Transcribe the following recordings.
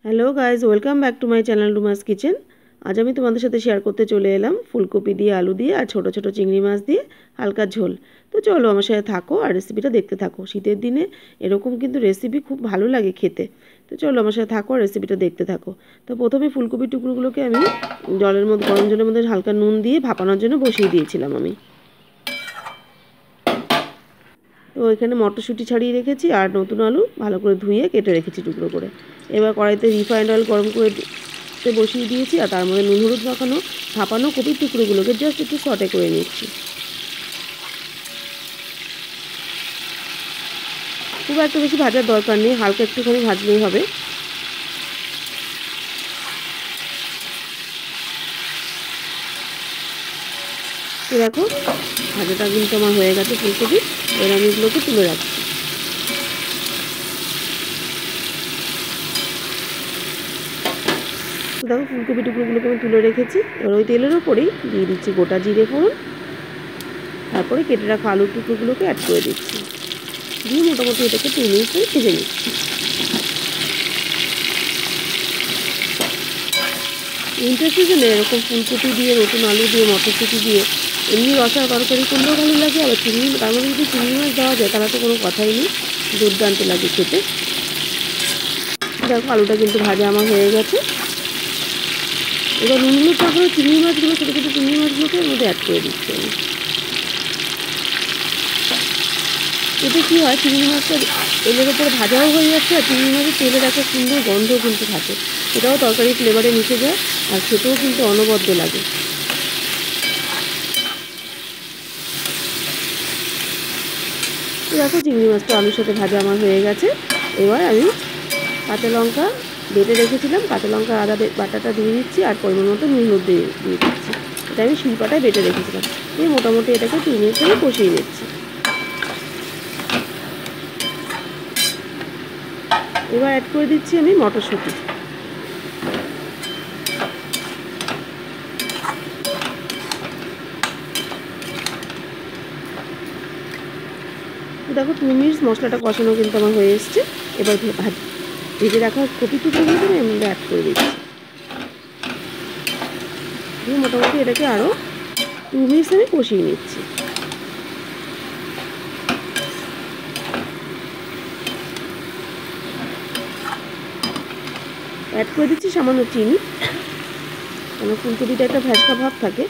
Hello guys, welcome back to my channel Dumas kitchen. আজ আমি তোমাদের সাথে শেয়ার করতে চলে এলাম ফুলকপি দিয়ে, আলু দিয়ে আর ছোটো ছোটো চিংড়ি মাছ দিয়ে হালকা ঝোল। তো চলো আমার সাথে থাকো আর রেসিপিটা দেখতে থাকো। শীতের দিনে এরকম কিন্তু রেসিপি খুব ভালো লাগে খেতে। তো চলো আমার সাথে থাকো আর রেসিপিটা দেখতে থাকো। তো প্রথমে ফুলকপির টুকরোগুলোকে আমি জলের মধ্যে, গরম জলের মধ্যে হালকা নুন দিয়ে ভাপানোর জন্য বসিয়ে দিয়েছিলাম আমি। তো এখানে মটরশুঁটি ছাড়িয়ে রেখেছি আর নতুন আলু ভালো করে ধুয়ে কেটে রেখেছি টুকরো করে। এবার কড়াইতে রিফাইন্ড অয়েল গরম করে বসিয়ে দিয়েছি আর তার মধ্যে নুন হলুদ ভাপানো কপির টুকরোগুলোকে জাস্ট একটু সটে করে নিচ্ছি। খুব একটা বেশি ভাজার দরকার নেই, হালকা একটুখানি ভাজলেই হবে। তো দেখো ভাজাটা কিন্তু আমার হয়ে গেছে ফুলকপি। এবার আমি এগুলোকে তুলে রাখছি। তো দেখো ফুলকপি টুকরোগুলোকে আমি তুলে রেখেছি। এবার ওই তেলের ওপরেই দিয়ে দিচ্ছি গোটা জিরে ফোড়ন, তারপরে কেটে রাখা আলুর টুকরোগুলোকে অ্যাড করে দিচ্ছি, দিয়ে মোটামুটি এটাকে 2 মিনিট করে ভেজে নিচ্ছি। উইন্টার সিজনে এরকম ফুলকপি দিয়ে, নতুন আলু দিয়ে, মটরশুঁটি দিয়ে এমনি রসা তরকারি করলেও ভালো লাগে। আবার তার মধ্যে যদি চিংড়ি মাছ দেওয়া যায় তাহলে তো কোনো কথাই নেই, দুর্দান্ত লাগে খেতে। দেখো আলুটা কিন্তু ভাজা আমার হয়ে গেছে। এবার নুন হলুদ তারপরে চিংড়ি মাছগুলো, ছোটো ছোটো চিংড়ি মাছগুলোকে এর মধ্যে অ্যাড করে দিচ্ছি আমি। এতে কী হয়, চিংড়ি মাছটা তেলের ওপরে ভাজাও হয়ে যাচ্ছে আর চিংড়ি মাছের তেলের একটা সুন্দর গন্ধ কিন্তু থাকে, সেটাও তরকারির ফ্লেভারে মিশে যায় আর খেতেও কিন্তু অনবদ্য লাগে। দেখো চিংড়ি মাছটা আলুর সাথে ভাজা আমার হয়ে গেছে। এবার আমি কাঁচা লঙ্কা বেটে রেখেছিলাম, কাঁচা লঙ্কা আদা বাটাটা দিয়ে দিচ্ছি আর পরিমাণ মতো নুন দিয়ে দিচ্ছি। এটা আমি শিলপাটায় বেটে রেখেছিলাম। দিয়ে মোটামুটি এটাকে 2 মিনিট ধরে কষিয়ে নিচ্ছি। এবার অ্যাড করে দিচ্ছি আমি মটরশুঁটি। দেখো 2 মিনিট মশলাটা কষানো কিন্তু আমার হয়ে এসছে। এবার ভেজে রাখা কপি টুকরোগুলো আমি এর মধ্যে অ্যাড করে দিচ্ছি, দিয়ে মোটামুটি এটাকে আরও 2 মিনিট আমি কষিয়ে নিচ্ছি। অ্যাড করে দিচ্ছি সামান্য চিনি, কারণ ফুলকপিটা একটা ভ্যাসকা ভাব থাকে,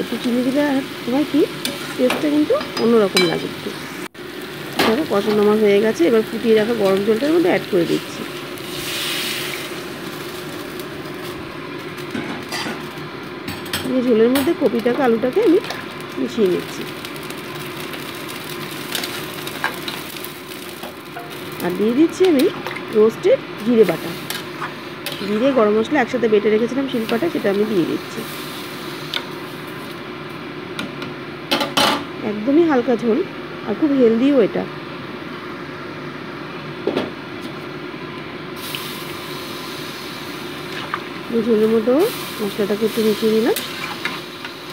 একটু চিনি দিলে হয় কি টেস্টটা কিন্তু অন্যরকম লাগে একটু। দেখো কষানো আমার হয়ে গেছে। এবার ফুটিয়ে রাখা গরম জলটার মধ্যে অ্যাড করে দিচ্ছি। এই ঝোলের মধ্যে কপিটাকে, আলুটাকে আমি মিশিয়ে নিচ্ছি আর দিয়ে দিচ্ছি আমি রোস্টেড জিরে বাটা। জিরে গরম মশলা একসাথে বেটে রেখেছিলাম শিলপাটায়, সেটা আমি দিয়ে দিচ্ছি। একদমই হালকা ঝোল আর খুব হেলদিও এটা। এই ঝোলের মধ্যেও মশলাটাকে একটু মিশিয়ে নিলাম।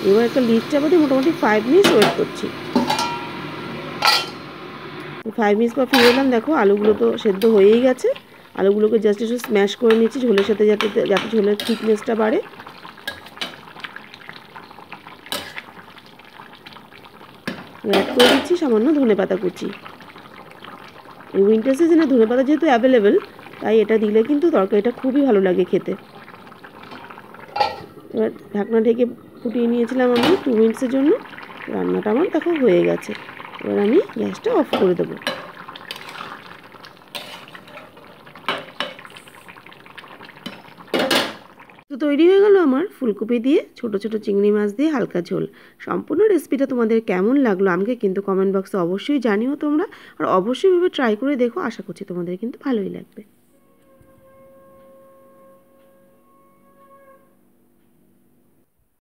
এবার একটা লিড চাপা দিয়ে মোটামুটি 5 মিনিট ওয়েট করছি। 5 মিনিট পর ফিরে এলাম। দেখো আলুগুলো তো সেদ্ধ হয়েই গেছে। আলুগুলোকে জাস্ট একটু স্ম্যাশ করে নিচ্ছি ঝোলের সাথে, যাতে ঝোলের থিকনেসটা বাড়ে। অ্যাড করে দিচ্ছি সামান্য ধনেপাতা কুচি। এই উইন্টার সিজনে ধনেপাতা যেহেতু অ্যাভেলেবেল, তাই এটা দিলে কিন্তু তরকারিটা খুবই ভালো লাগে খেতে। এবার ঢাকনা ঢেকে ফুটিয়ে নিয়েছিলাম আমি 2 মিনিটসের জন্য। রান্নাটা আমার দেখো হয়ে গেছে। এবার আমি গ্যাসটা অফ করে দেবো। তো তৈরি হয়ে গেল আমার ফুলকপি দিয়ে, ছোটো ছোটো চিংড়ি মাছ দিয়ে হালকা ঝোল। সম্পূর্ণ রেসিপিটা তোমাদের কেমন লাগলো আমাকে কিন্তু কমেন্ট বক্সে অবশ্যই জানিও তোমরা, আর অবশ্যই ভাবে ট্রাই করে দেখো। আশা করছি তোমাদের কিন্তু ভালোই লাগবে।